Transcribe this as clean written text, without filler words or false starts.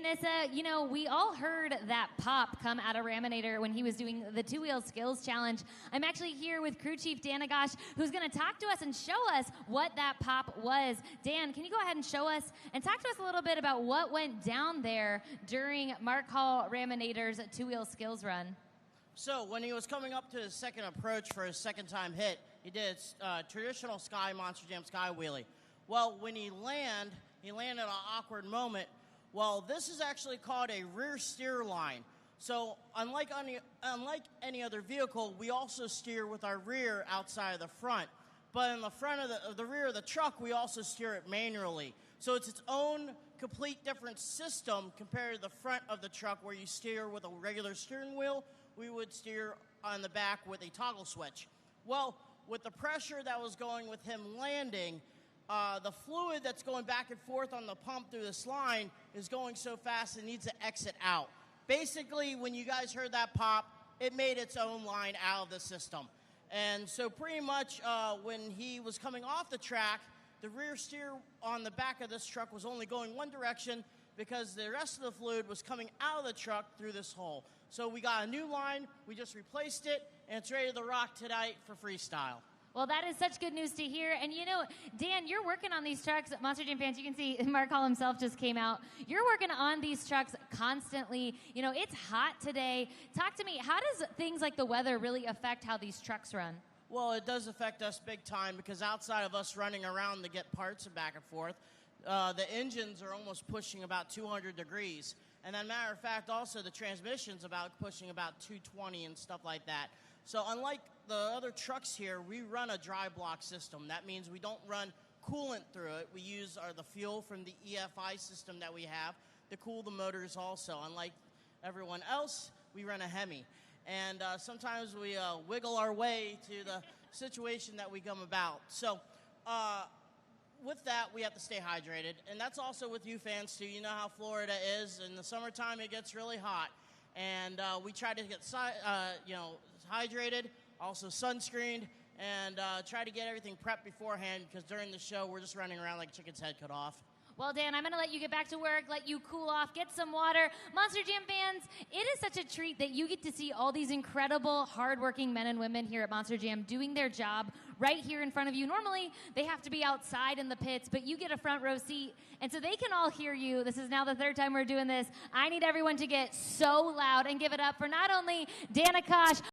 Nissa, you know, we all heard that pop come out of Raminator when he was doing the two-wheel skills challenge. I'm actually here with crew chief Dan Agosh, who's going to talk to us and show us what that pop was. Dan, can you go ahead and show us and talk to us a little bit about what went down there during Mark Hall Raminator's two-wheel skills run? So when he was coming up to his second approach for his second time hit, he did traditional Sky Monster Jam Sky Wheelie. Well, when he landed at an awkward moment. Well, this is actually called a rear steer line. So unlike any other vehicle, we also steer with our rear outside of the front. But in the front of the rear of the truck, we also steer it manually. So it's its own complete different system compared to the front of the truck where you steer with a regular steering wheel. We would steer on the back with a toggle switch. Well, with the pressure that was going with him landing, the fluid that's going back and forth on the pump through this line is going so fast it needs to exit out. Basically, when you guys heard that pop, it made its own line out of the system. And so pretty much when he was coming off the track, the rear steer on the back of this truck was only going one direction because the rest of the fluid was coming out of the truck through this hole. So we got a new line, we just replaced it, and it's ready to rock tonight for freestyle. Well, that is such good news to hear. And you know, Dan, you're working on these trucks. Monster Jam fans, you can see Mark Hall himself just came out. You're working on these trucks constantly. You know, it's hot today. Talk to me, how does things like the weather really affect how these trucks run? Well, it does affect us big time because outside of us running around to get parts and back and forth, the engines are almost pushing about 200 degrees. And then matter of fact, also the transmission's pushing about 220 and stuff like that. So unlike the other trucks here, we run a dry block system. That means we don't run coolant through it. We use the fuel from the EFI system that we have to cool the motors also. Unlike everyone else, we run a Hemi. And sometimes we wiggle our way to the situation that we come about. So with that, we have to stay hydrated. And that's also with you fans, too. You know how Florida is. In the summertime, it gets really hot. And we try to get hydrated, also sunscreened, and try to get everything prepped beforehand because during the show, we're just running around like a chicken's head cut off. Well, Dan, I'm going to let you get back to work, let you cool off, get some water. Monster Jam fans, it is such a treat that you get to see all these incredible, hardworking men and women here at Monster Jam doing their job right here in front of you. Normally, they have to be outside in the pits, but you get a front row seat, and so they can all hear you. This is now the third time we're doing this. I need everyone to get so loud and give it up for not only Dan Agosh,